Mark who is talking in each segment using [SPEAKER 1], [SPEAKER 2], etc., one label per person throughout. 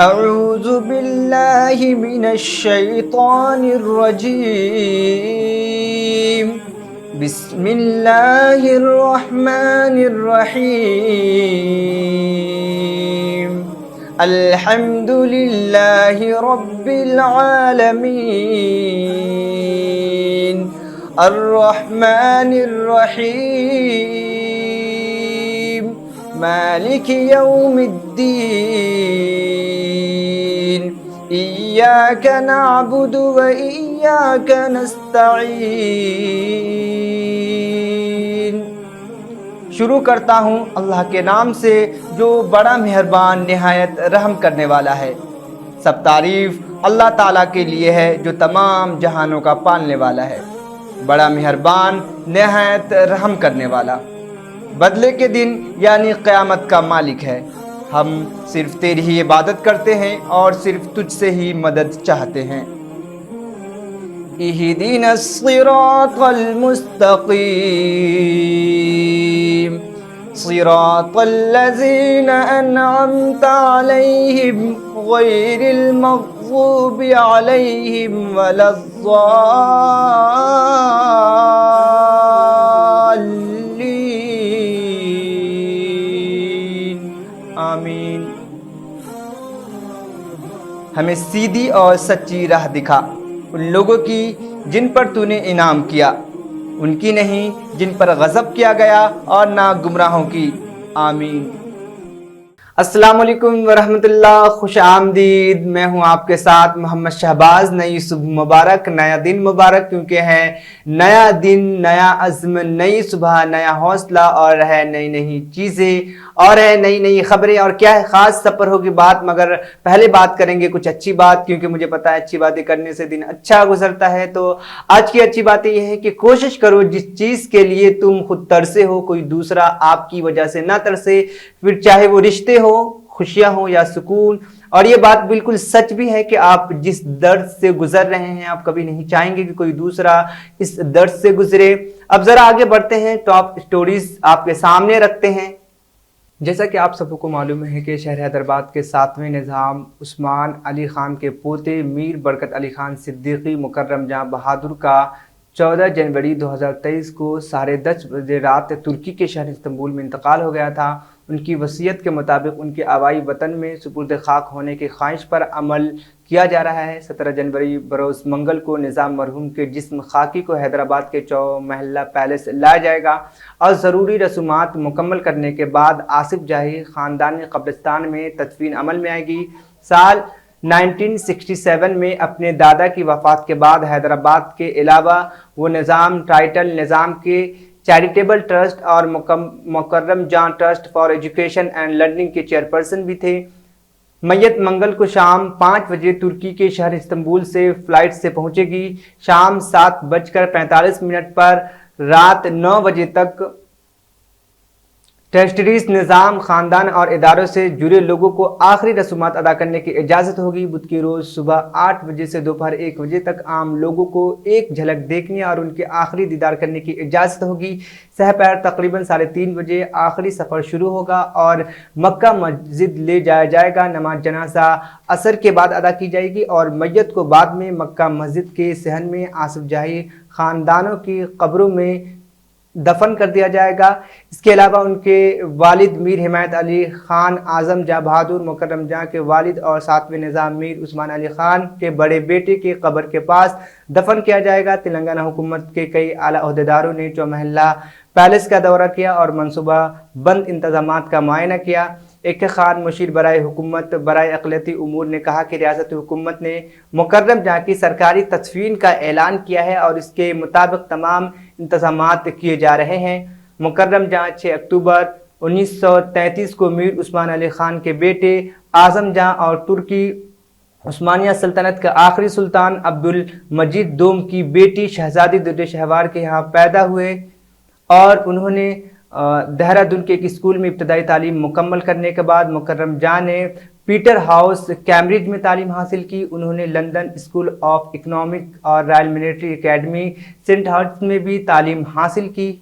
[SPEAKER 1] اعوذ باللہ من الشیطان الرجیم بسم اللہ الرحمن الرحیم الحمد للہ رب العالمین الرحمن الرحیم مالک یوم الدین ایاک نعبد و ایاک نستعین۔ شروع کرتا ہوں اللہ کے نام سے جو بڑا مہربان نہایت رحم کرنے والا ہے۔ سب تعریف اللہ تعالیٰ کے لیے ہے جو تمام جہانوں کا پالنے والا ہے، بڑا مہربان نہایت رحم کرنے والا، بدلے کے دن یعنی قیامت کا مالک ہے۔ ہم صرف تیری ہی عبادت کرتے ہیں اور صرف تجھ سے ہی مدد چاہتے ہیں۔ اہدنا الصراط المستقیم صراط الذین انعمت علیہم غیر المغضوب علیہم ولا الضالین آمین۔ ہمیں سیدھی اور سچی راہ دکھا، ان لوگوں کی جن پر تو نے انعام کیا، ان کی نہیں جن پر غضب کیا گیا، اور نہ گمراہوں کی۔ آمین۔ السلام علیکم ورحمۃ اللہ، خوش آمدید۔ میں ہوں آپ کے ساتھ محمد شہباز۔ نئی صبح مبارک، نیا دن مبارک، کیونکہ ہے نیا دن، نیا عزم، نئی صبح، نیا حوصلہ، اور ہے نئی نئی چیزیں، اور ہے نئی نئی خبریں، اور کیا ہے خاص سفر ہوگی بات، مگر پہلے بات کریں گے کچھ اچھی بات، کیونکہ مجھے پتا ہے اچھی باتیں کرنے سے دن اچھا گزرتا ہے۔ تو آج کی اچھی باتیں یہ ہے کہ کوشش کرو جس چیز کے لیے تم خود ترسے ہو کوئی دوسرا آپ کی وجہ سے نہ ترسے، پھر چاہے وہ رشتے ہو، خوشیاں ہو یا سکون۔ اور یہ بات بالکل سچ بھی ہے کہ آپ جس درد سے گزر رہے ہیں آپ کبھی نہیں چاہیں گے کہ کوئی دوسرا اس درد سے گزرے۔ اب ذرا آگے بڑھتے ہیں، ٹاپ سٹوریز آپ کے سامنے رکھتے ہیں۔ جیسا کہ آپ سب کو معلوم ہے کہ شہر حیدرآباد کے 7ویں نظام عثمان علی خان کے پوتے میر برکت علی خان صدیقی مکرم جہاں بہادر کا 14 جنوری 2023 کو 10:30 بجے رات ترکی کے شہر استنبول میں انتقال ہو گیا تھا۔ ان کی وصیت کے مطابق ان کے آبائی وطن میں سپرد خاک ہونے کی خواہش پر عمل کیا جا رہا ہے۔ 17 جنوری بروز منگل کو نظام مرحوم کے جسم خاکی کو حیدرآباد کے 4 محلہ پیلس لایا جائے گا، اور ضروری رسومات مکمل کرنے کے بعد آصف جاہی خاندانی قبرستان میں تدفین عمل میں آئے گی۔ سال 1967 میں اپنے دادا کی وفات کے بعد حیدرآباد کے علاوہ وہ نظام ٹائٹل نظام کے چیریٹیبل ٹرسٹ اور Mukarram Jah trust for education and learning کے چیئرپرسن بھی تھے۔ میت منگل کو شام 5 بجے ترکی کے شہر استنبول سے فلائٹ سے پہنچے گی۔ شام 7:45 پر رات 9 بجے تک ٹرسٹریز نظام خاندان اور اداروں سے جڑے لوگوں کو آخری رسومات ادا کرنے کی اجازت ہوگی۔ بدھ کی روز صبح 8 بجے سے دوپہر 1 بجے تک عام لوگوں کو ایک جھلک دیکھنے اور ان کے آخری دیدار کرنے کی اجازت ہوگی۔ سہ پہر تقریباً 3:30 بجے آخری سفر شروع ہوگا اور مکہ مسجد لے جایا جائے گا۔ نماز جنازہ عصر کے بعد ادا کی جائے گی اور میت کو بعد میں مکہ مسجد کے صحن میں آصف جاہی خاندانوں کی قبروں میں دفن کر دیا جائے گا۔ اس کے علاوہ ان کے والد میر حمایت علی خان اعظم جاں بہادر مکرم جاں کے والد اور 7ویں نظام میر عثمان علی خان کے بڑے بیٹے کے قبر کے پاس دفن کیا جائے گا۔ تلنگانہ حکومت کے کئی اعلیٰ عہدیداروں نے 4 محلہ پیلس کا دورہ کیا اور منصوبہ بند انتظامات کا معائنہ کیا۔ ایک خان مشیر برائے حکومت برائے اقلیتی امور نے کہا کہ ریاست حکومت نے مکرم جہاں کی سرکاری تدفین کا اعلان کیا ہے اور اس کے مطابق تمام انتظامات کیے جا رہے ہیں۔ مکرم جہاں 6 اکتوبر 1933 کو میر عثمان علی خان کے بیٹے اعظم جہاں اور ترکی عثمانیہ سلطنت کا آخری سلطان عبد المجید دوم کی بیٹی شہزادی در شہوار کے یہاں پیدا ہوئے، اور انہوں نے دہرادون کے ایک اسکول میں ابتدائی تعلیم مکمل کرنے کے بعد مکرم جاں نے پیٹر ہاؤس کیمبرج میں تعلیم حاصل کی۔ انہوں نے لندن اسکول آف اکنامک اور royal military academy Sandhurst میں بھی تعلیم حاصل کی۔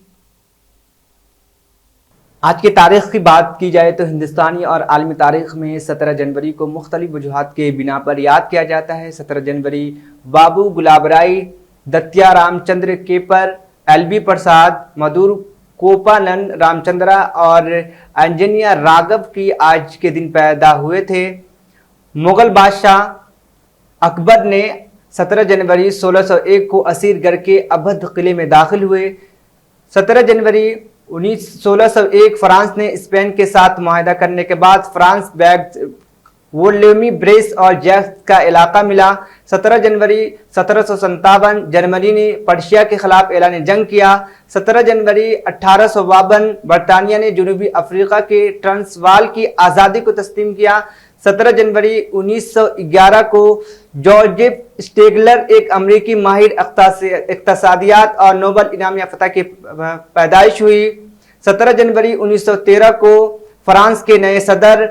[SPEAKER 1] آج کی تاریخ کی بات کی جائے تو ہندوستانی اور عالمی تاریخ میں 17 جنوری کو مختلف وجوہات کے بنا پر یاد کیا جاتا ہے۔ 17 جنوری بابو گلاب رائی، دتیا رام چندر کیپر، ایل بی پرساد، مدور کوپالن رام چندرا اور انجنیا راگو کی آج کے دن پیدا ہوئے تھے۔ مغل بادشاہ اکبر نے 17 جنوری 1601 کو اسیر کر کے ابدھ قلعے میں داخل ہوئے۔ 17 جنوری 1601 فرانس نے اسپین کے ساتھ معاہدہ کرنے کے بعد فرانس بیگ وولومی بریس اور جیکس کا علاقہ ملا۔ 17 جنوری 1757 جرمنی نے پرشیا کے خلاف اعلان جنگ کیا۔ 17 جنوری 1852 برطانیہ نے جنوبی افریقہ کے ٹرانسوال کی آزادی کو تسلیم کیا۔ 17 جنوری 1911 کو جوزف اسٹیگلر، ایک امریکی ماہر اقتصادیات اور نوبل انعام یافتہ کی پیدائش ہوئی۔ 17 جنوری 1913 کو فرانس کے نئے صدر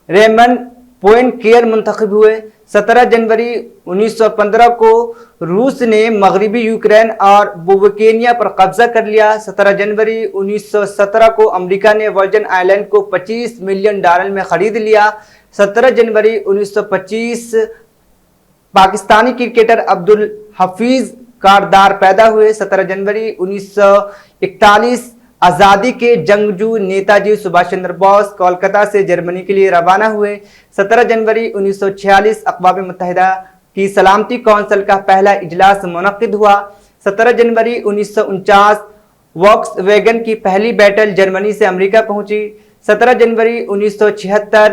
[SPEAKER 1] ریمن پوئنکیئر منتخب ہوئے۔ 17 جنوری 1915 کو روس نے مغربی یوکرین اور بوکینیا پر قبضہ کر لیا۔ 17 جنوری 1917 کو امریکہ نے ورجن آئلینڈ کو $25 ملین میں خرید لیا۔ 17 جنوری 1925 پاکستانی کرکٹر عبدالحفیظ کاردار پیدا ہوئے۔ 17 جنوری 1941 آزادی کے جنگجو نیتا جی سبھاش چندر بوس کولکتہ سے جرمنی کے لیے روانہ ہوئے۔ 17 جنوری 1946 اقوام متحدہ کی سلامتی کونسل کا پہلا اجلاس منعقد ہوا۔ 17 جنوری 1949 ووکس ویگن کی پہلی بیٹل جرمنی سے امریکہ پہنچی۔ 17 جنوری 1976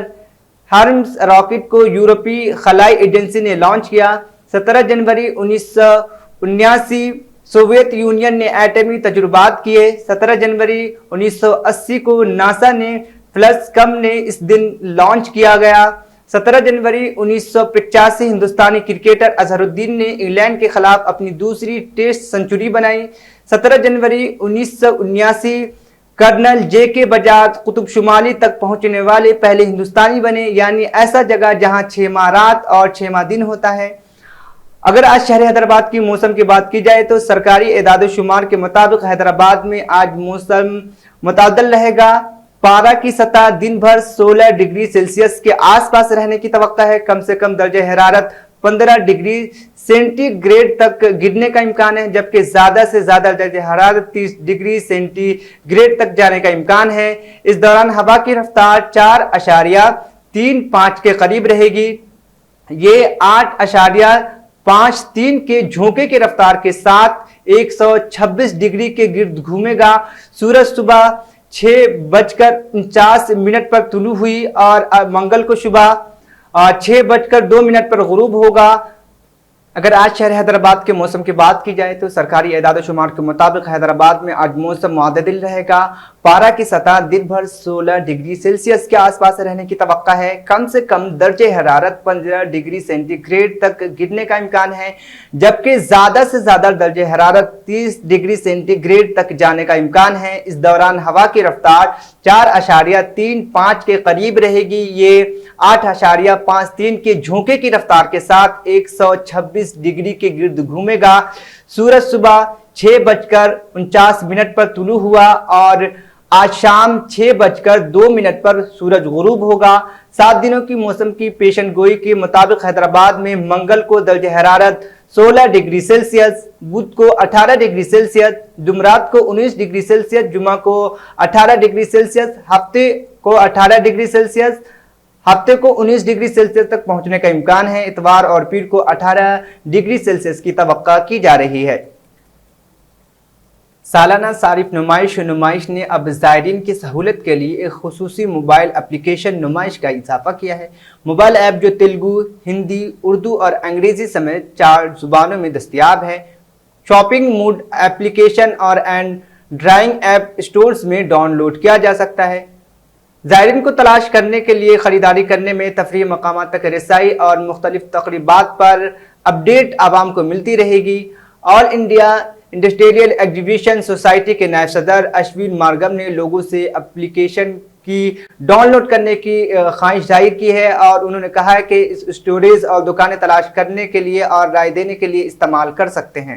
[SPEAKER 1] ہرمز راکٹ کو یورپی خلائی ایجنسی نے لانچ کیا۔ 17 جنوری 1979 سوویت یونین نے ایٹمی تجربات کیے۔ 17 جنوری 1980 کو ناسا نے فلس کم نے اس دن لانچ کیا گیا۔ 17 جنوری 1985 ہندوستانی کرکٹر اظہر الدین نے انگلینڈ کے خلاف اپنی دوسری ٹیسٹ سنچری بنائی۔ 17 جنوری 1979 کرنل جے کے بجاج قطب شمالی تک پہنچنے والے پہلے ہندوستانی بنے، یعنی ایسا جگہ جہاں 6 ماہ رات اور 6 ماہ دن ہوتا ہے۔ اگر آج شہر حیدرآباد کی موسم کی بات کی جائے تو سرکاری اعداد و شمار کے مطابق حیدرآباد میں آج موسم معتدل رہے گا۔ پارہ کی سطح دن بھر 16 ڈگری سیلسیس کے آس پاس رہنے کی توقع ہے۔ کم سے کم درجہ حرارت 15 ڈگری سینٹی گریڈ تک گرنے کا امکان ہے، جبکہ زیادہ سے زیادہ درجہ حرارت 30 ڈگری سینٹی گریڈ تک جانے کا امکان ہے۔ اس دوران ہوا کی رفتار 4.35 کے قریب رہے گی۔ یہ 8.53 کے جھونکے کی رفتار کے ساتھ 126 ڈگری کے گرد گھومے گا۔ سورج صبح 6:49 پر طلوع ہوئی اور منگل کو صبح 6:02 پر غروب ہوگا۔ اگر آج شہر حیدرآباد کے موسم کی بات کی جائے تو سرکاری اعداد و شمار کے مطابق حیدرآباد میں آج موسم معتدل رہے گا۔ پارہ کی سطح دن بھر 16 ڈگری سیلسیس کے آس پاس رہنے کی توقع ہے۔ کم سے کم درجہ حرارت 15 ڈگری سینٹی گریڈ تک گرنے کا امکان ہے، جبکہ زیادہ سے زیادہ درجہ حرارت 30 ڈگری سینٹی گریڈ تک جانے کا امکان ہے۔ اس دوران ہوا کی رفتار 4.35 کے قریب رہے گی۔ یہ 8.53 کے جھونکے کی رفتار کے ساتھ 126 ڈگری کے گرد گھومے گا۔ سورج صبح 6:49 پر طلوع ہوا اور آج شام 6:02 پر سورج غروب ہوگا۔ 7 دنوں کی موسم کی پیشن گوئی کے مطابق حیدرآباد میں منگل کو درجہ حرارت 16 ڈگری سیلسیس، بدھ کو 18 ڈگری سیلسیس، جمعرات کو 19 ڈگری سیلسیس، جمعہ کو 18 ڈگری سیلسیس، ہفتے کو 18 ڈگری سیلسیس، ہفتے کو 19 ڈگری سیلسیس تک پہنچنے کا امکان ہے۔ اتوار اور پیر کو 18 ڈگری سیلسیس کی توقع کی جا رہی ہے۔ سالانہ صارف نمائش نے اب زائرین کی سہولت کے لیے ایک خصوصی موبائل اپلیکیشن نمائش کا اضافہ کیا ہے۔ موبائل ایپ جو تیلگو، ہندی، اردو اور انگریزی سمیت 4 زبانوں میں دستیاب ہے، شاپنگ موڈ اپلیکیشن اور اینڈرائڈ ایپ اسٹورز میں ڈاؤن لوڈ کیا جا سکتا ہے۔ زائرین کو تلاش کرنے کے لیے، خریداری کرنے میں، تفریحی مقامات تک رسائی اور مختلف تقریبات پر اپڈیٹ عوام کو ملتی رہے گی۔ آل انڈیا انڈسٹریل ایگزیبیشن سوسائٹی کے نائب صدر اشون مارگم نے لوگوں سے اپلیکیشن کی ڈاؤن لوڈ کرنے کی خواہش ظاہر کی ہے، اور انہوں نے کہا ہے کہ اس اسٹوریز اور دکانیں تلاش کرنے کے لیے اور رائے دینے کے لیے استعمال کر سکتے ہیں۔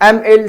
[SPEAKER 1] ML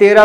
[SPEAKER 1] 13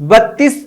[SPEAKER 1] 32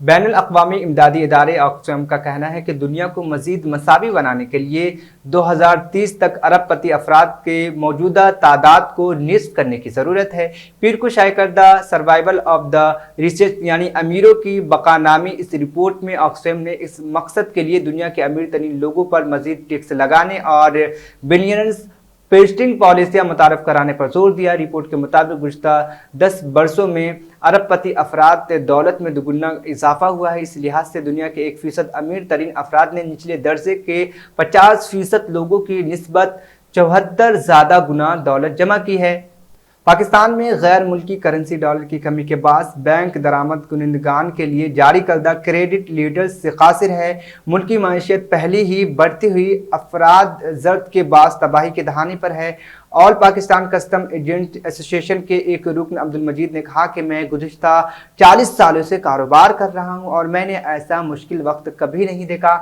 [SPEAKER 1] بین الاقوامی امدادی ادارے آکسفیم کا کہنا ہے کہ دنیا کو مزید مساوی بنانے کے لیے 2030 تک ارب پتی افراد کے موجودہ تعداد کو نصف کرنے کی ضرورت ہے۔ پیر کو شائع کردہ سروائیول آف دا ریچسٹ یعنی امیروں کی بقا نامی اس رپورٹ میں آکسفیم نے اس مقصد کے لیے دنیا کے امیر ترین لوگوں پر مزید ٹیکس لگانے اور بلینئرز پیسٹنگ پالیسیاں متعارف کرانے پر زور دیا۔ رپورٹ کے مطابق گزشتہ 10 برسوں میں ارب پتی افراد دولت میں دوگنا اضافہ ہوا ہے۔ اس لحاظ سے دنیا کے 1% امیر ترین افراد نے نچلے درجے کے 50% لوگوں کی نسبت 74 زیادہ گنا دولت جمع کی ہے۔ پاکستان میں غیر ملکی کرنسی ڈالر کی کمی کے باعث بینک درآمد کنندگان کے لیے جاری کردہ کریڈٹ لیڈرز سے قاصر ہے۔ ملکی معیشت پہلے ہی بڑھتی ہوئی افراد زرد کے باعث تباہی کے دہانے پر ہے۔ آل پاکستان کسٹم ایجنٹ ایسوسی ایشن کے ایک رکن عبدالمجید نے کہا کہ میں گزشتہ 40 سالوں سے کاروبار کر رہا ہوں اور میں نے ایسا مشکل وقت کبھی نہیں دیکھا۔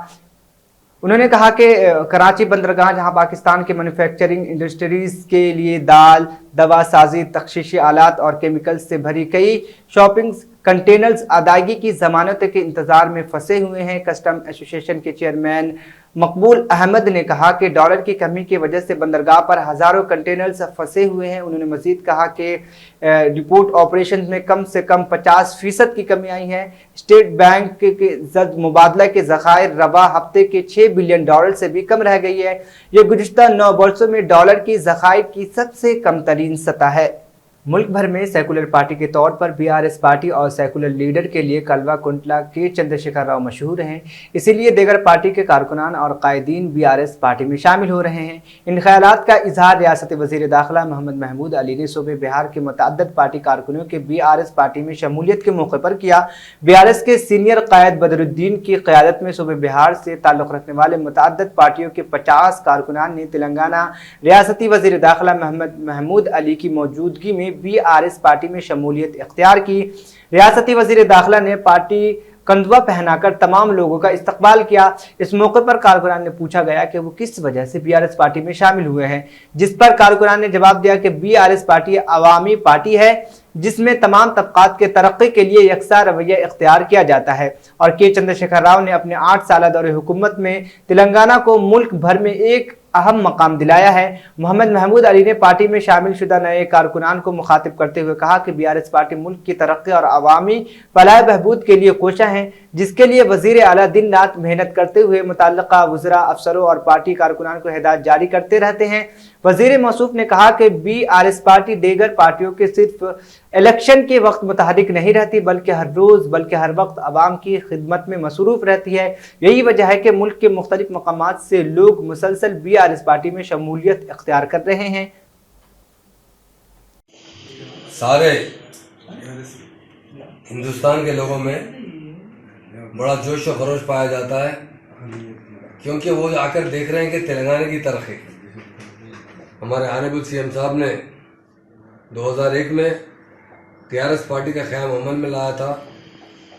[SPEAKER 1] انہوں نے کہا کہ کراچی بندرگاہ جہاں پاکستان کے مینوفیکچرنگ انڈسٹریز کے لیے دال، دوا سازی، تخصیصی آلات اور کیمیکلز سے بھری کئی شاپنگ کنٹینرز ادائیگی کی ضمانت کے انتظار میں پھنسے ہوئے ہیں۔ کسٹم ایسوسی ایشن کے چیئرمین مقبول احمد نے کہا کہ ڈالر کی کمی کی وجہ سے بندرگاہ پر ہزاروں کنٹینرز پھنسے ہوئے ہیں۔ انہوں نے مزید کہا کہ رپورٹ آپریشن میں کم سے کم 50% کی کمی آئی ہے۔ اسٹیٹ بینک کے زد مبادلہ کے ذخائر رواں ہفتے کے 6 بلین ڈالر سے بھی کم رہ گئی ہے۔ یہ گزشتہ 9 برسوں میں ڈالر کی ذخائر کی سب سے کم ترین سطح ہے۔ ملک بھر میں سیکولر پارٹی کے طور پر بی آر ایس پارٹی اور سیکولر لیڈر کے لیے کلوا کنٹلا کے چندرشیکھر راؤ مشہور ہیں، اسی لیے دیگر پارٹی کے کارکنان اور قائدین بی آر ایس پارٹی میں شامل ہو رہے ہیں۔ ان خیالات کا اظہار ریاستی وزیر داخلہ محمد محمود علی نے صوبہ بہار کے متعدد پارٹی کارکنوں کے بی آر ایس پارٹی میں شمولیت کے موقع پر کیا۔ بی آر ایس کے سینئر قائد بدر الدین کی قیادت میں صوبہ بہار سے تعلق رکھنے والے متعدد پارٹیوں کے 50 کارکنان نے تلنگانہ ریاستی وزیر داخلہ محمد محمود علی کی موجودگی میں بی آر ایس پارٹی میں شمولیت اختیار کی۔ ریاستی وزیر داخلہ نے پارٹی کندوا پہنا کر تمام لوگوں کا استقبال کیا۔ اس موقع پر کارکنان نے پوچھا گیا کہ وہ کس وجہ سے بی آر ایس پارٹی میں شامل ہوئے ہیں، جس پر کارکنان نے جواب دیا کہ بی آر ایس پارٹی عوامی پارٹی ہے جس میں تمام طبقات کے ترقی کے لیے یکساں رویہ اختیار کیا جاتا ہے، اور کے چندرشیکھر راؤ نے اپنے 8 سالہ دور حکومت میں تلنگانہ کو ملک بھر میں ایک اہم مقام دلایا ہے۔ محمد محمود علی نے پارٹی میں شامل شدہ نئے کارکنان کو مخاطب کرتے ہوئے کہا کہ بی آر ایس پارٹی ملک کی ترقی اور عوامی فلاح بہبود کے لیے کوشاں ہے، جس کے لیے وزیر اعلیٰ دن رات محنت کرتے ہوئے متعلقہ وزراء، افسروں اور پارٹی کارکنان کو ہدایات جاری کرتے رہتے ہیں۔ وزیر موصوف نے کہا کہ بی آر ایس پارٹی دیگر پارٹیوں کے صرف الیکشن کے وقت متحرک نہیں رہتی بلکہ ہر روز بلکہ ہر وقت عوام کی خدمت میں مصروف رہتی ہے۔ یہی وجہ ہے کہ ملک کے مختلف مقامات سے لوگ مسلسل بی آر ایس پارٹی میں شمولیت اختیار کر رہے ہیں۔
[SPEAKER 2] سارے ہندوستان کے لوگوں میں بڑا جوش و خروش پایا جاتا ہے، کیونکہ وہ آ کر دیکھ رہے ہیں کہ تلنگانہ کی ترقی ہمارے آنریبل سی ایم صاحب نے 2001 میں ٹی آر ایس پارٹی کا قیام عمل میں لایا تھا۔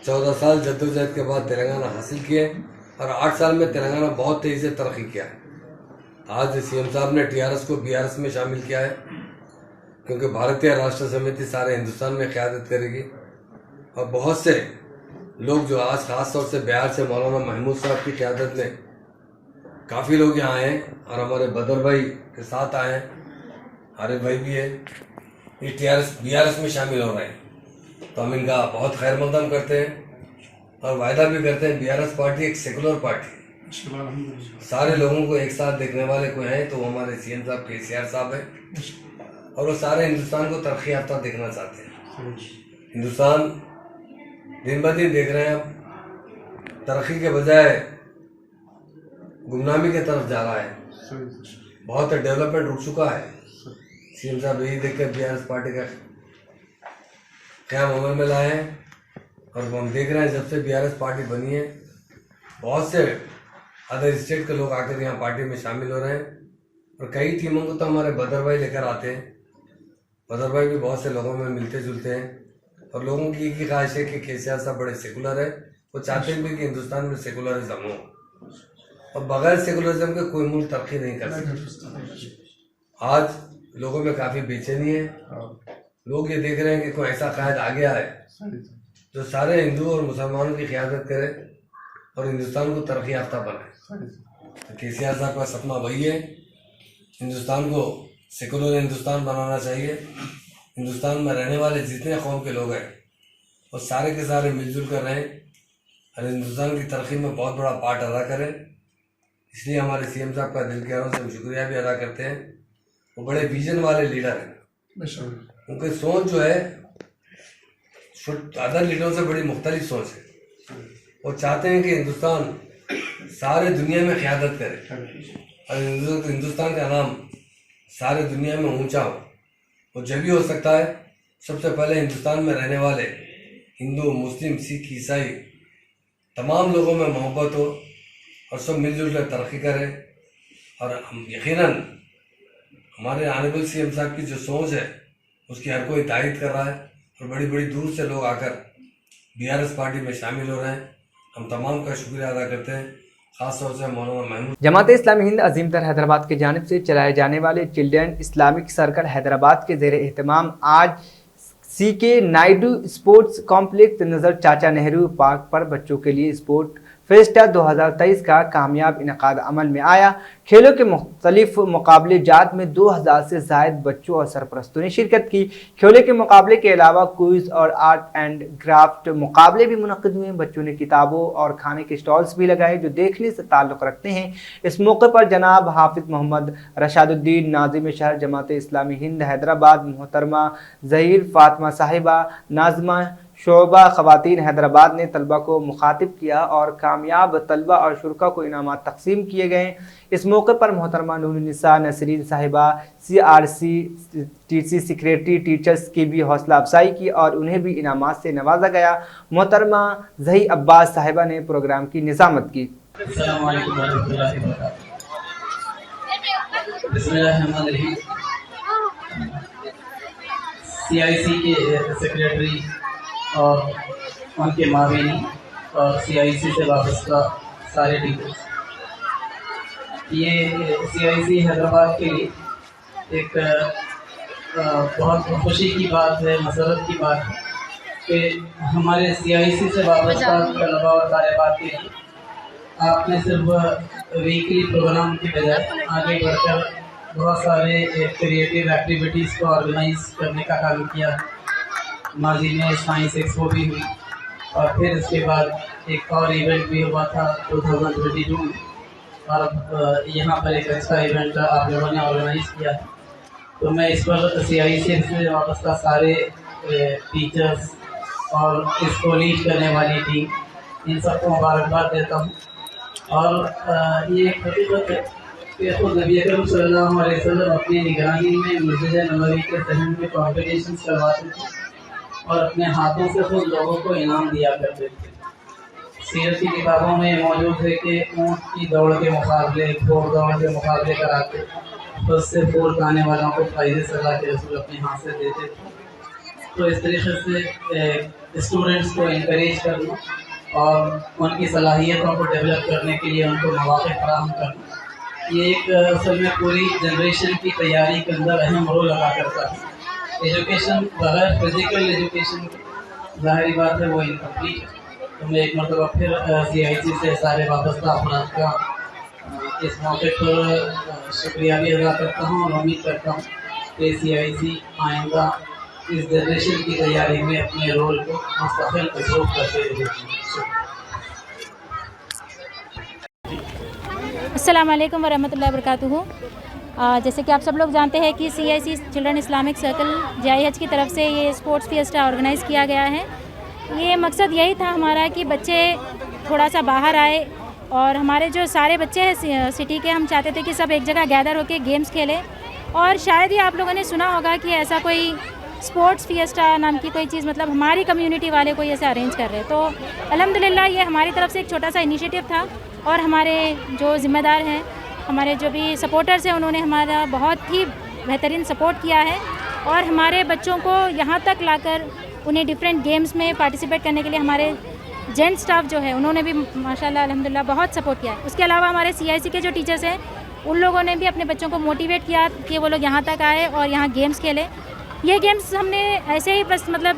[SPEAKER 2] 14 سال جدوجہد کے بعد تلنگانہ حاصل کیے اور 8 سال میں تلنگانہ بہت تیزی سے ترقی کیا ہے۔ آج سی ایم صاحب نے ٹی آر ایس کو بی آر ایس میں شامل کیا ہے، کیونکہ بھارتیہ راشٹر سمیتی سارے ہندوستان میں قیادت کرے گی، اور بہت سے لوگ جو آج خاص طور سے بہار سے مولانا محمود صاحب کی قیادت میں کافی لوگ یہاں آئے ہیں، اور ہمارے بدر بھائی کے ساتھ آئے ہیں، عارف بھائی بھی ہے، یہ T R S B R S میں شامل ہو رہے ہیں، تو ہم ان کا بہت خیر مقدم کرتے ہیں اور وعدہ بھی کرتے ہیں۔ بی آر ایس پارٹی ایک سیکولر پارٹی ہے، سارے لوگوں کو ایک ساتھ دیکھنے والے کوئی ہیں تو وہ ہمارے سی ایم صاحب کے سی آر صاحب ہیں، اور وہ سارے ہندوستان کو ترقی یافتہ دیکھنا چاہتے ہیں۔ ہندوستان دن بہ دن دیکھ رہے ہیں اب ترقی کے بجائے گمنامی کی طرف جا رہا ہے، بہت ڈیولپمنٹ رک چکا ہے۔ سی ایم صاحب یہی دیکھ کر بی آر ایس پارٹی کا قیام عمل میں لائے ہیں، اور ہم دیکھ رہے ہیں جب سے بی آر ایس پارٹی بنی ہے بہت سے ادر اسٹیٹ کے لوگ آ کر یہاں پارٹی میں شامل ہو رہے ہیں، اور کئی ٹیموں کو تو ہمارے بدر بھائی لے کر آتے ہیں۔ بدر بھائی بھی بہت سے لوگوں میں ملتے جلتے ہیں، اور لوگوں کی ایک ہی خواہش ہے کہ کے سی آر صاحب بڑے سیکولر ہے، وہ چاہتے ہیں بھی کہ ہندوستان میں سیکولرزم ہو، اور بغیر سیکولرزم کے کوئی ملک ترقی نہیں کر سکتا۔ آج لوگوں میں کافی بے چینی ہے، لوگ یہ دیکھ رہے ہیں کہ کوئی ایسا قائد آ گیا ہے جو سارے ہندو اور مسلمانوں کی قیادت کرے اور ہندوستان کو ترقی یافتہ بنائے۔ KCR صاحب کا سپنا وہی ہے، ہندوستان کو سیکولر ہندوستان بنانا چاہیے۔ ہندوستان میں رہنے والے جتنے قوم کے لوگ ہیں وہ سارے کے سارے مل جل کر رہیں اور ہندوستان کی ترقی میں بہت بڑا پارٹ ادا کریں۔ اس لیے ہمارے CM صاحب کا دل کی گہرائیوں سے ہم شکریہ بھی ادا کرتے ہیں۔ وہ بڑے ویژن والے لیڈر ہیں، ان کی سوچ جو ہے ادر لیڈروں سے بڑی مختلف سوچ ہے۔ وہ چاہتے ہیں کہ ہندوستان سارے دنیا میں قیادت کرے اور ہندوستان کا نام سارے دنیا میں اونچا ہو۔ وہ جب ہی ہو سکتا ہے سب سے پہلے ہندوستان میں رہنے والے ہندو، مسلم، سکھ، عیسائی تمام لوگوں میں محبت ہو اور سب مل جل کر ترقی کریں۔ اور ہم یقیناً ہمارے آنریبل CM صاحب کی جو سوچ ہے اس کی ہر کوئی تائید کر رہا ہے اور بڑی بڑی دور سے لوگ آ کر BRS پارٹی میں شامل ہو رہے ہیں۔ ہم تمام کا شکریہ ادا کرتے ہیں، خاص طور سے مولانا محمود۔
[SPEAKER 1] جماعت اسلامی ہند عظیم تر حیدرآباد کی جانب سے چلائے جانے والے چلڈرن اسلامک سرکل حیدرآباد کے زیر اہتمام آج CK نائیڈو اسپورٹس کمپلیکس نظر چاچا نہرو پارک پر بچوں کے لیے اسپورٹ فیسٹا 2023 کا کامیاب انعقاد عمل میں آیا۔ کھیلوں کے مختلف مقابلے جات میں 2000 سے زائد بچوں اور سرپرستوں نے شرکت کی۔ کھیلوں کے مقابلے کے علاوہ کوئز اور آرٹ اینڈ کرافٹ مقابلے بھی منعقد ہوئے۔ بچوں نے کتابوں اور کھانے کے سٹالز بھی لگائے جو دیکھنے سے تعلق رکھتے ہیں۔ اس موقع پر جناب حافظ محمد رشاد الدین ناظم شہر جماعت اسلامی ہند حیدرآباد، محترمہ ظہیر فاطمہ صاحبہ ناظمہ شعبہ خواتین حیدرآباد نے طلبہ کو مخاطب کیا اور کامیاب طلبہ اور شرکاء کو انعامات تقسیم کیے گئے۔ اس موقع پر محترمہ نور النساء نسرین صاحبہ CRC سیکریٹری ٹیچرز کی بھی حوصلہ افزائی کی اور انہیں بھی انعامات سے نوازا گیا۔ محترمہ زہی عباس صاحبہ نے پروگرام کی نظامت کی۔
[SPEAKER 3] السلام علیکم ورحمۃ اللہ وبرکاتہ۔ بسم اللہ الرحمن الرحیم۔ CIC کے سیکریٹری اور ان کے معاونین اور CIC سے وابستہ سارے ٹیچرز، یہ CIC حیدرآباد کے لیے ایک بہت خوشی کی بات ہے، مسرت کی بات ہے کہ ہمارے CIC سے وابستہ طلباء اور طالبات کے لیے آپ نے صرف ویکلی پروگرام کی بجائے آگے بڑھ کر بہت سارے کریٹیو ایکٹیویٹیز کو آرگنائز کرنے کا کام کیا۔ ماضی میں سائنس ایکسپو بھی ہوئی اور پھر اس کے بعد ایک اور ایونٹ بھی ہوا تھا 2022 میں، اور اب یہاں پر ایک ایسا ایونٹ آپ لوگوں نے آرگنائز کیا ہے۔ تو میں اس پر CIC سے وابستہ سارے ٹیچرز اور اس کو لیڈ کرنے والی ٹیم، ان سب کو مبارکباد دیتا ہوں۔ اور یہ ایک حقیقت ہے کہ خود نبی اکرم صلی اللہ علیہ وسلم اپنی نگرانی میں مسجد نبوی کے صحن میں کمپٹیشنز کرواتے تھے اور اپنے ہاتھوں سے خود لوگوں کو انعام دیا کرتے تھے۔ سیرت کی کتابوں میں موجود ہے کہ اونٹ کی دوڑ کے مقابلے، گھوڑ دوڑ کے مقابلے کراتے، تو اس سے پھول کھانے والوں کو فائدے سے اللہ کے رسول اپنے ہاتھ سے دیتے تھے۔ تو اس طریقے سے اسٹوڈنٹس کو انکریج کرنا اور ان کی صلاحیتوں کو ڈیولپ کرنے کے لیے ان کو مواقع فراہم کرنا، یہ ایک اصل میں پوری جنریشن کی تیاری کے اندر اہم رول ادا کرتا ہے۔ ایجوکیشن بغیر فزیکل ایجوکیشن ظاہری بات ہے وہ انکمپلیٹ ہے۔ تو میں ایک مرتبہ پھر CIC سے سارے وابستہ افراد کا اس موقع پر شکریہ بھی ادا کرتا ہوں اور امید کرتا ہوں کہ CIC آئندہ اس جنریشن کی تیاری میں اپنے رول کو مستقل امپروو کرتے رہے۔
[SPEAKER 4] السلام علیکم ورحمۃ اللہ وبرکاتہ۔ جیسے کہ آپ سب لوگ جانتے ہیں کہ CIC children Islamic circle JIH کی طرف سے یہ اسپورٹس فیسٹا آرگنائز کیا گیا ہے۔ یہ مقصد یہی تھا ہمارا کہ بچے تھوڑا سا باہر آئے اور ہمارے جو سارے بچے ہیں سٹی کے، ہم چاہتے تھے کہ سب ایک جگہ گیدر ہو کے گیمز کھیلیں۔ اور شاید ہی آپ لوگوں نے سنا ہوگا کہ ایسا کوئی اسپورٹس فیسٹا نام کی کوئی چیز مطلب ہماری کمیونٹی والے کوئی ایسے ارینج کر رہے، تو الحمدللہ یہ ہماری طرف سے ایک چھوٹا سا انیشیٹو تھا اور ہمارے جو ذمہ دار ہیں، ہمارے جو بھی سپورٹرز ہیں، انہوں نے ہمارا بہت ہی بہترین سپورٹ کیا ہے اور ہمارے بچوں کو یہاں تک لا کر انہیں ڈفرینٹ گیمز میں پارٹیسپیٹ کرنے کے لیے ہمارے جینٹ سٹاف جو ہے انہوں نے بھی ماشاءاللہ الحمدللہ بہت سپورٹ کیا ہے۔ اس کے علاوہ ہمارے CIC کے جو ٹیچرز ہیں ان لوگوں نے بھی اپنے بچوں کو موٹیویٹ کیا کہ وہ لوگ یہاں تک آئے اور یہاں گیمز کھیلیں۔ یہ گیمز ہم نے ایسے ہی بس مطلب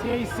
[SPEAKER 5] CIC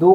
[SPEAKER 1] 2